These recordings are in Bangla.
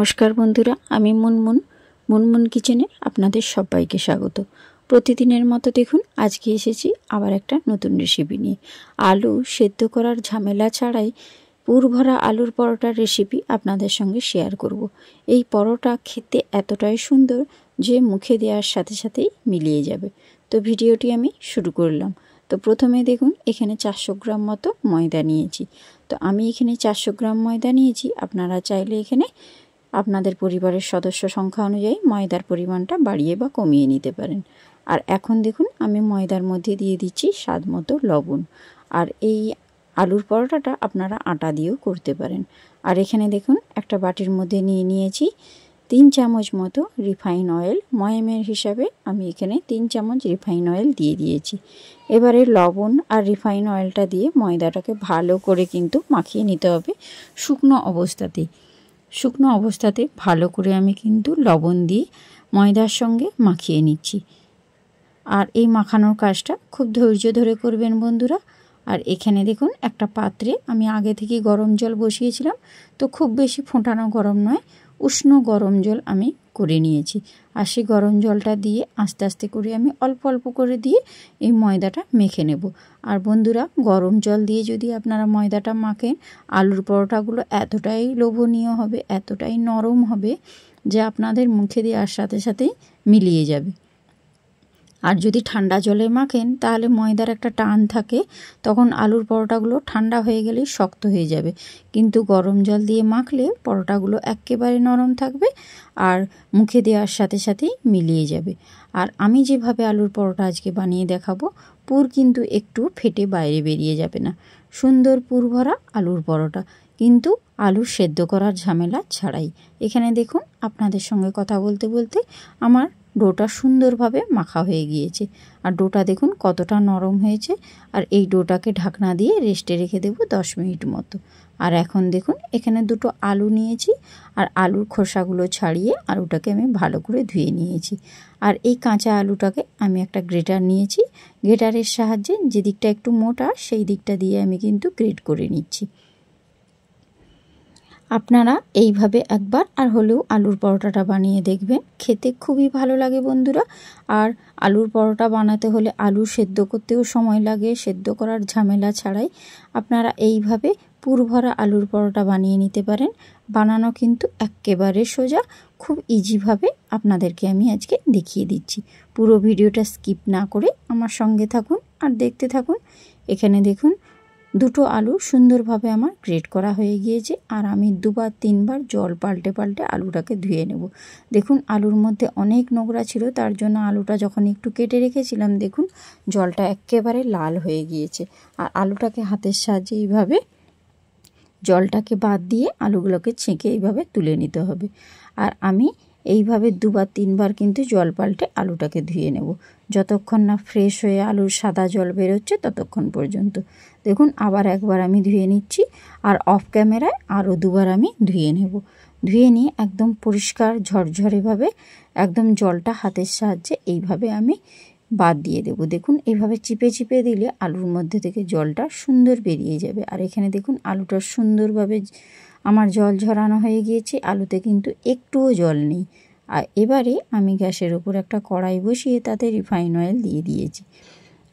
নমস্কার বন্ধুরা, আমি মুনমুন। মুনমুন কিচেনে আপনাদের সবাইকে স্বাগত। প্রতিদিনের মতো দেখুন আজকে এসেছি আবার একটা নতুন রেসিপি নিয়ে। আলু সেদ্ধ করার ঝামেলা ছাড়াই পুর ভরা আলুর পরোটার রেসিপি আপনাদের সঙ্গে শেয়ার করব। এই পরোটা খেতে এতটাই সুন্দর যে মুখে দেওয়ার সাথে সাথেই মিলিয়ে যাবে। তো ভিডিওটি আমি শুরু করলাম। তো প্রথমে দেখুন এখানে 400 গ্রাম মতো ময়দা নিয়েছি। তো আমি এখানে 400 গ্রাম ময়দা নিয়েছি। আপনারা চাইলে এখানে আপনাদের পরিবারের সদস্য সংখ্যা অনুযায়ী ময়দার পরিমাণটা বাড়িয়ে বা কমিয়ে নিতে পারেন। আর এখন দেখুন আমি ময়দার মধ্যে দিয়ে দিচ্ছি স্বাদ মতো লবণ। আর এই আলুর পরোটাটা আপনারা আটা দিয়েও করতে পারেন। আর এখানে দেখুন একটা বাটির মধ্যে নিয়েছি 3 চামচ মতো রিফাইন অয়েল। ময়ামের হিসাবে আমি এখানে 3 চামচ রিফাইন অয়েল দিয়ে দিয়েছি। এবারে লবণ আর রিফাইন অয়েলটা দিয়ে ময়দাটাকে ভালো করে কিন্তু মাখিয়ে নিতে হবে শুকনো অবস্থাতে ভালো করে আমি কিন্তু লবণ দিয়ে ময়দার সঙ্গে মাখিয়ে নিচ্ছি। আর এই মাখানোর কাজটা খুব ধৈর্য ধরে করবেন বন্ধুরা। আর এখানে দেখুন একটা পাত্রে আমি আগে থেকে গরম জল বসিয়েছিলাম। তো খুব বেশি ফোটানো গরম নয়, উষ্ণ গরম জল আমি করে নিয়েছি। আর সেই গরম জলটা দিয়ে আস্তে আস্তে করে আমি অল্প অল্প করে দিয়ে এই ময়দাটা মেখে নেব। আর বন্ধুরা, গরম জল দিয়ে যদি আপনারা ময়দাটা মাখেন, আলুর পরোটাগুলো এতটাই লোভনীয় হবে, এতটাই নরম হবে যে আপনাদের মুখে দেওয়ার সাথে সাথেই মিলিয়ে যাবে। আর যদি ঠান্ডা জলে মাখেন তাহলে ময়দার একটা টান থাকে, তখন আলুর পরোটাগুলো ঠান্ডা হয়ে গেলেই শক্ত হয়ে যাবে। কিন্তু গরম জল দিয়ে মাখলে পরোটাগুলো একেবারে নরম থাকবে আর মুখে দেওয়ার সাথে সাথেই মিলিয়ে যাবে। আর আমি যেভাবে আলুর পরোটা আজকে বানিয়ে দেখাবো, পুর কিন্তু একটু ফেটে বাইরে বেরিয়ে যাবে না। সুন্দর পুর ভরা আলুর পরোটা, কিন্তু আলু সেদ্ধ করার ঝামেলা ছাড়াই। এখানে দেখুন আপনাদের সঙ্গে কথা বলতে বলতে আমার ডোটা সুন্দরভাবে মাখা হয়ে গিয়েছে। আর ডোটা দেখুন কতটা নরম হয়েছে। আর এই ডোটাকে ঢাকনা দিয়ে রেস্টে রেখে দেব 10 মিনিট মতো। আর এখন দেখুন এখানে 2টো আলু নিয়েছি। আর আলুর খোসাগুলো ছাড়িয়ে আলুটাকে আমি ভালো করে ধুয়ে নিয়েছি। আর এই কাঁচা আলুটাকে আমি একটা গ্রেটার নিয়েছি। গ্রেটারের সাহায্যে যে দিকটা একটু মোটা সেই দিকটা দিয়ে আমি কিন্তু গ্রেট করে নিচ্ছি। আপনারা এইভাবে একবার আর হলেও আলুর পরোটাটা বানিয়ে দেখবেন, খেতে খুবই ভালো লাগে বন্ধুরা। আর আলুর পরোটা বানাতে হলে আলু সেদ্ধ করতেও সময় লাগে, সেদ্ধ করার ঝামেলা ছাড়াই আপনারা এইভাবে পুর ভরা আলুর পরোটা বানিয়ে নিতে পারেন। বানানো কিন্তু একেবারে সোজা, খুব ইজিভাবে আপনাদেরকে আমি আজকে দেখিয়ে দিচ্ছি। পুরো ভিডিওটা স্কিপ না করে আমার সঙ্গে থাকুন আর দেখতে থাকুন। এখানে দেখুন 2টো আলু সুন্দরভাবে আমার গ্রেট করা হয়ে গিয়েছে। আর আমি 2-3 বার জল পাল্টে পাল্টে আলুটাকে ধুয়ে নেব। দেখুন আলুর মধ্যে অনেক নোংরা ছিল, তার জন্য আলুটা যখন একটু কেটে রেখেছিলাম দেখুন জলটা একেবারে লাল হয়ে গিয়েছে। আর আলুটাকে হাতের সাহায্যে এইভাবে জলটাকে বাদ দিয়ে আলুগুলোকে ছেঁকে এইভাবে তুলে নিতে হবে। আর আমি এইভাবে 2-3 বার কিন্তু জল পাল্টে আলুটাকে ধুয়ে নেব, যতক্ষণ না ফ্রেশ হয়ে আলুর সাদা জল বেরোচ্ছে ততক্ষণ পর্যন্ত। দেখুন আবার একবার আমি ধুয়ে নিচ্ছি। আর অফ ক্যামেরায় আরও 2বার আমি ধুয়ে নেব। ধুয়ে নিয়ে একদম পরিষ্কার ঝরঝরেভাবে একদম জলটা হাতের সাহায্যে এইভাবে আমি বাদ দিয়ে দেব। দেখুন এইভাবে চিপে চিপে দিলে আলুর মধ্যে থেকে জলটা সুন্দর বেরিয়ে যাবে। আর এখানে দেখুন আলুটা সুন্দরভাবে আমার জল ঝরানো হয়ে গিয়েছে, আলুতে কিন্তু একটুও জল নেই। আর এবারে আমি গ্যাসের ওপর একটা কড়াই বসিয়ে তাতে রিফাইন অয়েল দিয়ে দিয়েছি।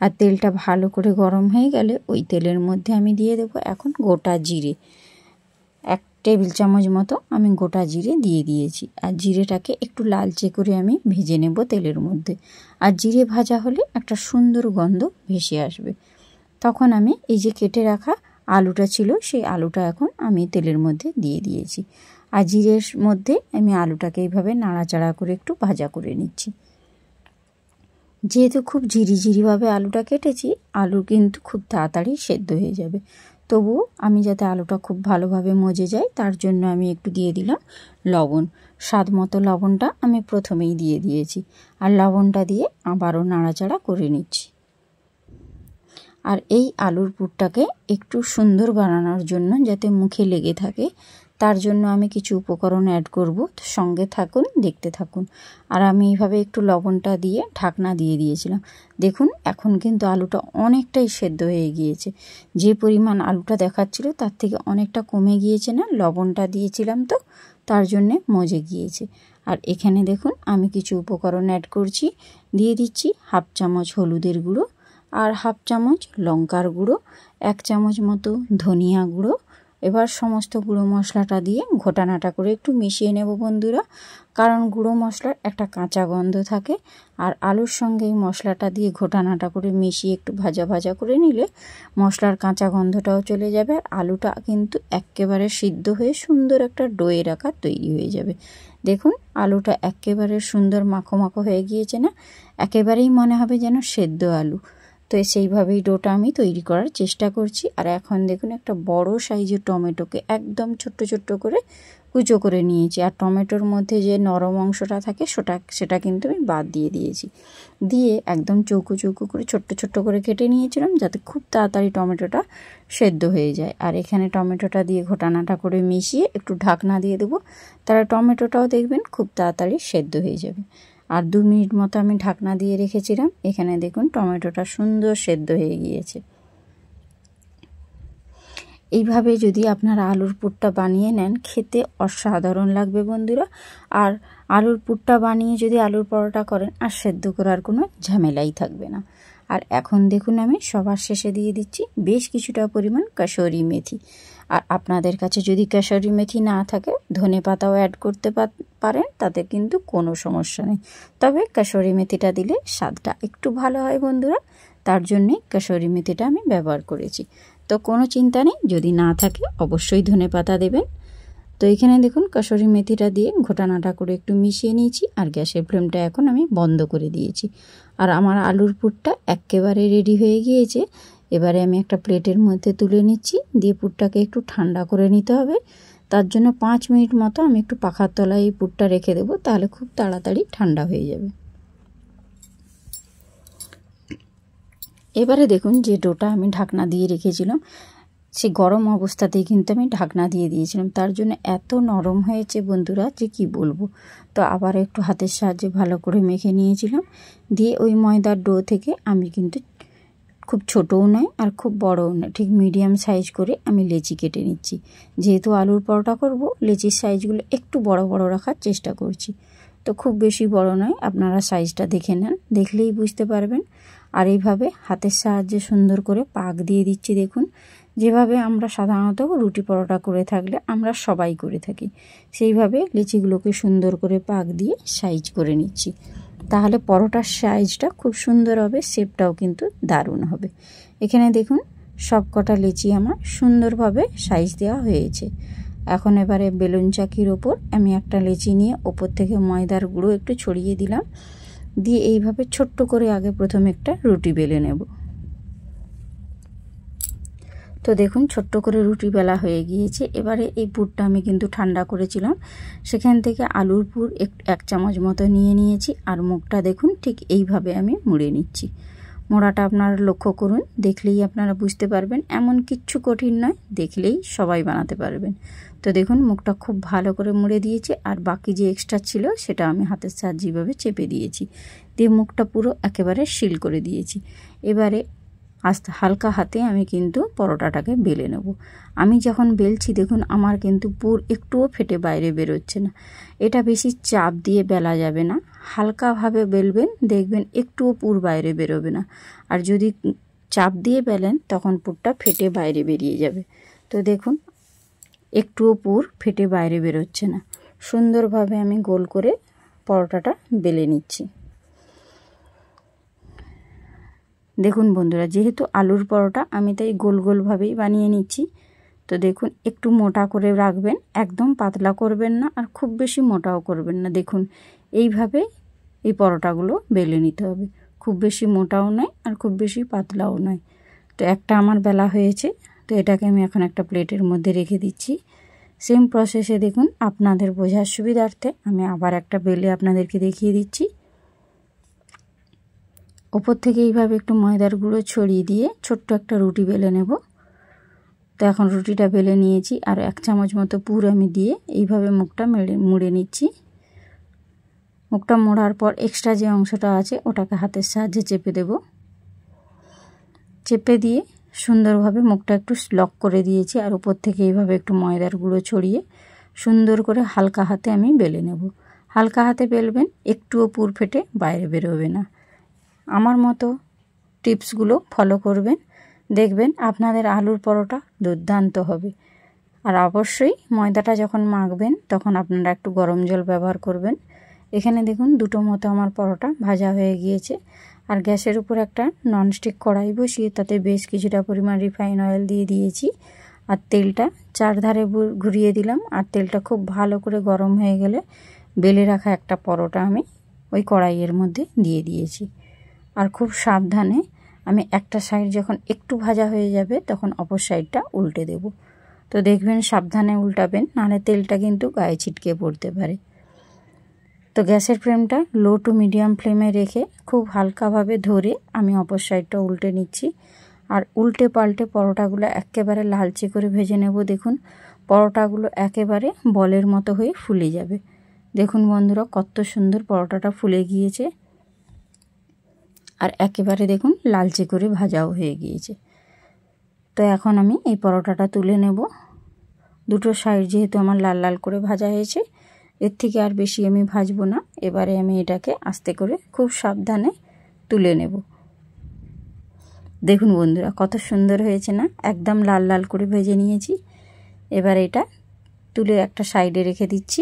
আর তেলটা ভালো করে গরম হয়ে গেলে ওই তেলের মধ্যে আমি দিয়ে দেবো এখন গোটা জিরে। 1 টেবিল চামচ মতো আমি গোটা জিরে দিয়ে দিয়েছি। আর জিরেটাকে একটু লালচে করে আমি ভেজে নেব তেলের মধ্যে। আর জিরে ভাজা হলে একটা সুন্দর গন্ধ ভেসে আসবে। তখন আমি এই যে কেটে রাখা আলুটা ছিল সেই আলুটা এখন আমি তেলের মধ্যে দিয়ে দিয়েছি। আর জিরের মধ্যে আমি আলুটাকে এইভাবে নাড়াচাড়া করে একটু ভাজা করে নিচ্ছি। যেহেতু খুব ঝিরিঝিরিভাবে আলুটা কেটেছি, আলু কিন্তু খুব তাড়াতাড়ি সেদ্ধ হয়ে যাবে। তবুও আমি যাতে আলুটা খুব ভালোভাবে মজে যায় তার জন্য আমি একটু দিয়ে দিলাম লবণ। স্বাদ মতো লবণটা আমি প্রথমেই দিয়ে দিয়েছি। আর লবণটা দিয়ে আবারও নাড়াচাড়া করে নিচ্ছি। আর এই আলুর পুরটাকে একটু সুন্দর বানানোর জন্য যাতে মুখে লেগে থাকে তার জন্য আমি কিছু উপকরণ অ্যাড করব। সঙ্গে থাকুন, দেখতে থাকুন। আর আমি এইভাবে একটু লবণটা দিয়ে ঢাকনা দিয়ে দিয়েছিলাম। দেখুন এখন কিন্তু আলুটা অনেকটাই সেদ্ধ হয়ে গিয়েছে। যে পরিমাণ আলুটা দেখাচ্ছিল তার থেকে অনেকটা কমে গিয়েছে না, লবণটা দিয়েছিলাম তো তার জন্যে মজে গিয়েছে। আর এখানে দেখুন আমি কিছু উপকরণ অ্যাড করছি। দিয়ে দিচ্ছি হাফ চামচ হলুদের গুঁড়ো, আর হাফ চামচ লঙ্কার গুঁড়ো, 1 চামচ মতো ধনিয়া গুঁড়ো। এবার সমস্ত গুঁড়ো মশলাটা দিয়ে ঘোটানাটা করে একটু মিশিয়ে নেব বন্ধুরা, কারণ গুঁড়ো মশলার একটা কাঁচা গন্ধ থাকে। আর আলুর সঙ্গে এই মশলাটা দিয়ে ঘোটানাটা করে মিশিয়ে একটু ভাজা ভাজা করে নিলে মশলার কাঁচা গন্ধটাও চলে যাবে, আর আলুটা কিন্তু একেবারে সিদ্ধ হয়ে সুন্দর একটা ডোয়ের আকার তৈরি হয়ে যাবে। দেখুন আলুটা একেবারে সুন্দর মাখো মাখো হয়ে গিয়েছে না, একেবারেই মনে হবে যেন সেদ্ধ আলু। তো সেইভাবেই ডোটা আমি তৈরি করার চেষ্টা করছি। আর এখন দেখুন একটা বড় সাইজের টমেটোকে একদম ছোট্ট ছোট্ট করে কুচো করে নিয়েছি। আর টমেটোর মধ্যে যে নরম অংশটা থাকে সেটা কিন্তু আমি বাদ দিয়ে দিয়েছি। দিয়ে একদম চৌকো চৌকো করে ছোট্ট ছোট্ট করে কেটে নিয়েছিলাম, যাতে খুব তাড়াতাড়ি টমেটোটা সেদ্ধ হয়ে যায়। আর এখানে টমেটোটা দিয়ে ঘোটানাটা করে মিশিয়ে একটু ঢাকনা দিয়ে দেবো, তাহলে টমেটোটাও দেখবেন খুব তাড়াতাড়ি সেদ্ধ হয়ে যাবে। আর 2 মিনিট মতো আমি ঢাকনা দিয়ে রেখেছিলাম। এখানে দেখুন টমেটোটা সুন্দর সেদ্ধ হয়ে গিয়েছে। এইভাবে যদি আপনারা আলুর পুরটা বানিয়ে নেন, খেতে অসাধারণ লাগবে বন্ধুরা। আর আলুর পুরটা বানিয়ে যদি আলুর পরোটা করেন, আর সেদ্ধ করার কোনো ঝামেলাই থাকবে না। আর এখন দেখুন আমি সবার শেষে দিয়ে দিচ্ছি বেশ কিছুটা পরিমাণ কাসুরি মেথি। আর আপনাদের কাছে যদি কাসুরি মেথি না থাকে, ধনে পাতাও অ্যাড করতে পারেন, তাতে কিন্তু কোনো সমস্যা নেই। তবে কাসুরি মেথিটা দিলে স্বাদটা একটু ভালো হয় বন্ধুরা, তার জন্যে কাসুরি মেথিটা আমি ব্যবহার করেছি। তো কোনো চিন্তা নেই, যদি না থাকে অবশ্যই ধনে পাতা দেবেন। তো এখানে দেখুন কাসুরি মেথিটা দিয়ে ঘোটানাটা করে একটু মিশিয়ে নিয়েছি, আর গ্যাসের ফ্লেমটা এখন আমি বন্ধ করে দিয়েছি। আর আমার আলুর পুরটা একেবারে রেডি হয়ে গিয়েছে। এবারে আমি একটা প্লেটের মধ্যে তুলে নিচ্ছি, দিয়ে পুরটাকে একটু ঠান্ডা করে নিতে হবে। তার জন্য 5 মিনিট মতো আমি একটু পাখার তলায় এই পুরটা রেখে দেবো, তাহলে খুব তাড়াতাড়ি ঠান্ডা হয়ে যাবে। এবারে দেখুন যে ডোটা আমি ঢাকনা দিয়ে রেখেছিলাম, সে গরম অবস্থাতেই কিন্তু আমি ঢাকনা দিয়ে দিয়েছিলাম, তার জন্য এত নরম হয়েছে বন্ধুরা যে কি বলবো। তো আবার একটু হাতের সাহায্যে ভালো করে মেখে নিয়েছিলাম। দিয়ে ওই ময়দার ডো থেকে আমি কিন্তু খুব ছোটও নয় আর খুব বড়ও নয়, ঠিক মিডিয়াম সাইজ করে আমি লেচি কেটে নিচ্ছি। যেহেতু আলুর পরোটা করব, লেচির সাইজগুলো একটু বড় বড় রাখার চেষ্টা করছি। তো খুব বেশি বড় নয়, আপনারা সাইজটা দেখে নেন, দেখলেই বুঝতে পারবেন। আর এইভাবে হাতের সাহায্যে সুন্দর করে পাক দিয়ে দিচ্ছি। দেখুন যেভাবে আমরা সাধারণত রুটি পরোটা করে থাকলে আমরা সবাই করে থাকি, সেইভাবে লিচিগুলোকে সুন্দর করে পাক দিয়ে সাইজ করে নিচ্ছি। তাহলে পরোটার সাইজটা খুব সুন্দর হবে, শেপটাও কিন্তু দারুণ হবে। এখানে দেখুন সব কটা লিচি আমার সুন্দরভাবে সাইজ দেওয়া হয়েছে। এখন এবারে বেলুন চাকির ওপর আমি একটা লিচি নিয়ে ওপর থেকে ময়দার গুঁড়ো একটু ছড়িয়ে দিলাম। দিয়ে এইভাবে ছোট্ট করে আগে প্রথমে একটা রুটি বেলে নেব। তো দেখুন ছোট্ট করে রুটি বেলা হয়ে গিয়েছে। এবারে এই পুরটা আমি কিন্তু ঠান্ডা করেছিলাম, সেখান থেকে আলুর পুর 1 চামচ মতো নিয়ে নিয়েছি। আর মুখটা দেখুন ঠিক এইভাবে আমি মুড়ে নিচ্ছি। মোড়াটা আপনারা লক্ষ্য করুন, দেখলেই আপনারা বুঝতে পারবেন, এমন কিচ্ছু কঠিন নয়, দেখলেই সবাই বানাতে পারবেন। তো দেখুন মুখটা খুব ভালো করে মুড়ে দিয়েছি, আর বাকি যে এক্সট্রা ছিল সেটা আমি হাতের সাহায্যে এইভাবে চেপে দিয়েছি, দিয়ে মুখটা পুরো একেবারে সিল করে দিয়েছি। এবারে আস্তে হালকা হাতে আমি কিন্তু পরোটাটাকে বেলে নেব। আমি যখন বেলছি দেখুন আমার কিন্তু পুর একটুও ফেটে বাইরে বেরোচ্ছে না। এটা বেশি চাপ দিয়ে বেলা যাবে না, হালকাভাবে বেলবেন, দেখবেন একটুও পুর বাইরে বেরোবে না। আর যদি চাপ দিয়ে বেলেন তখন পুরটা ফেটে বাইরে বেরিয়ে যাবে। তো দেখুন একটুও পুর ফেটে বাইরে বেরোচ্ছে না। সুন্দরভাবে আমি গোল করে পরোটাটা বেলে নিচ্ছি। দেখুন বন্ধুরা, যেহেতু আলুর পরোটা আমি তাই গোল গোলভাবেই বানিয়ে নিচ্ছি। তো দেখুন একটু মোটা করে রাখবেন, একদম পাতলা করবেন না, আর খুব বেশি মোটাও করবেন না। দেখুন এইভাবে এই পরোটাগুলো বেলে নিতে হবে, খুব বেশি মোটাও নয় আর খুব বেশি পাতলাও নয়। তো একটা আমার বেলা হয়েছে, তো এটাকে আমি এখন একটা প্লেটের মধ্যে রেখে দিচ্ছি। সেম প্রসেসে দেখুন আপনাদের বোঝার সুবিধার্থে আমি আবার একটা বেলে আপনাদেরকে দেখিয়ে দিচ্ছি। ওপর থেকে এইভাবে একটু ময়দার গুঁড়ো ছড়িয়ে দিয়ে ছোট্ট একটা রুটি বেলে নেব। তো এখন রুটিটা বেলে নিয়েছি, আর 1 চামচ মতো পুর আমি দিয়ে এইভাবে মুখটা মুড়ে নিচ্ছি। মুখটা মোড়ার পর এক্সট্রা যে অংশটা আছে ওটাকে হাতের সাহায্যে চেপে দেব। চেপে দিয়ে সুন্দরভাবে মুখটা একটু লক করে দিয়েছি, আর উপর থেকে এইভাবে একটু ময়দার গুঁড়ো ছড়িয়ে সুন্দর করে হালকা হাতে আমি বেলে নেব। হালকা হাতে বেলবেন, একটুও পুর ফেটে বাইরে বেরোবে না। আমার মতো টিপসগুলো ফলো করবেন, দেখবেন আপনাদের আলুর পরোটা দুর্দান্ত হবে। আর অবশ্যই ময়দাটা যখন মাখবেন তখন আপনারা একটু গরম জল ব্যবহার করবেন। এখানে দেখুন দুটো মতো আমার পরোটা ভাজা হয়ে গিয়েছে। আর গ্যাসের উপর একটা ননস্টিক কড়াই বসিয়ে তাতে বেশ কিছুটা পরিমাণ রিফাইন অয়েল দিয়ে দিয়েছি। আর তেলটা চারধারে ঘুরিয়ে দিলাম। আর তেলটা খুব ভালো করে গরম হয়ে গেলে বেলে রাখা একটা পরোটা আমি ওই কড়াইয়ের মধ্যে দিয়ে দিয়েছি। আর খুব সাবধানে আমি একটা সাইড যখন একটু ভাজা হয়ে যাবে তখন অপর সাইডটা উল্টে দেব। তো দেখবেন সাবধানে উল্টাবেন, নাহলে তেলটা কিন্তু গায়ে ছিটকে পড়তে পারে। তো গ্যাসের ফ্লেমটা লো টু মিডিয়াম ফ্লেমে রেখে খুব হালকাভাবে ধরে আমি অপর সাইডটা উল্টে নিচ্ছি। আর উল্টে পাল্টে পরোটাগুলো একেবারে লালচে করে ভেজে নেব। দেখুন পরোটাগুলো একেবারে বলের মতো হয়ে ফুলে যাবে। দেখুন বন্ধুরা কত সুন্দর পরোটাটা ফুলে গিয়েছে। আর একেবারে দেখুন লালচে করে ভাজাও হয়ে গিয়েছে। তো এখন আমি এই পরোটাটা তুলে নেব। দুটো সাইড যেহেতু আমার লাল লাল করে ভাজা হয়েছে, এর থেকে আর বেশি আমি ভাজবো না। এবারে আমি এটাকে আস্তে করে খুব সাবধানে তুলে নেব। দেখুন বন্ধুরা কত সুন্দর হয়েছে না, একদম লাল লাল করে ভেজে নিয়েছি। এবার এটা তুলে একটা সাইডে রেখে দিচ্ছি।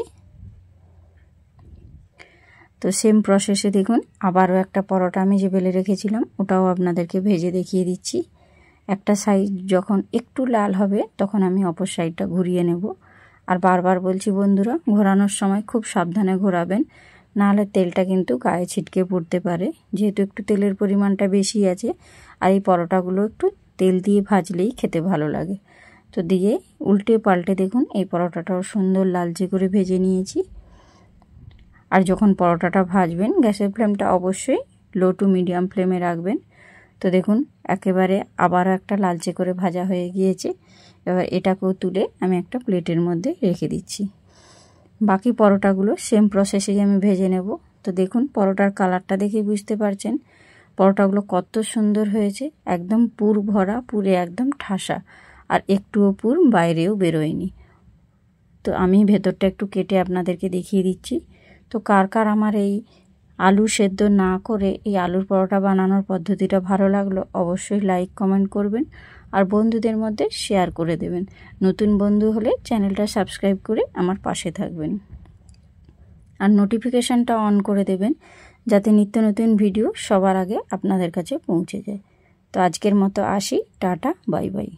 তো সেম প্রসেসে দেখুন আবারও একটা পরোটা আমি যে বেলে রেখেছিলাম ওটাও আপনাদেরকে ভেজে দেখিয়ে দিচ্ছি। একটা সাইড যখন একটু লাল হবে তখন আমি অপর সাইডটা ঘুরিয়ে নেব। আর বারবার বলছি বন্ধুরা, ঘোরানোর সময় খুব সাবধানে ঘোরাবেন, নাহলে তেলটা কিন্তু গায়ে ছিটকে পড়তে পারে। যেহেতু একটু তেলের পরিমাণটা বেশি আছে, আর এই পরোটাগুলো একটু তেল দিয়ে ভাজলেই খেতে ভালো লাগে। তো দিয়ে উল্টে পাল্টে দেখুন এই পরোটাটাও সুন্দর লালচে করে ভেজে নিয়েছি। আর যখন পরোটাটা ভাজবেন গ্যাসের ফ্লেমটা অবশ্যই লো টু মিডিয়াম ফ্লেমে রাখবেন। তো দেখুন একেবারে আবারও একটা লালচে করে ভাজা হয়ে গিয়েছে। এবার এটাকেও তুলে আমি একটা প্লেটের মধ্যে রেখে দিচ্ছি। বাকি পরোটাগুলো সেম প্রসেসেই আমি ভেজে নেব। তো দেখুন পরোটার কালারটা দেখে বুঝতে পারছেন পরোটাগুলো কত সুন্দর হয়েছে, একদম পুর ভরা, পুরে একদম ঠাসা, আর একটুও পুর বাইরেও বেরোয়নি। তো আমি ভেতরটা একটু কেটে আপনাদেরকে দেখিয়ে দিচ্ছি। তো কার কার আমার এই আলু সেদ্ধ না করে এই আলুর পরোটা বানানোর পদ্ধতিটা ভালো লাগলো অবশ্যই লাইক কমেন্ট করবেন, আর বন্ধুদের মধ্যে শেয়ার করে দেবেন। নতুন বন্ধু হলে চ্যানেলটা সাবস্ক্রাইব করে আমার পাশে থাকবেন, আর নোটিফিকেশানটা অন করে দেবেন যাতে নিত্য নতুন ভিডিও সবার আগে আপনাদের কাছে পৌঁছে যায়। তো আজকের মতো আসি, টাটা, বাই বাই।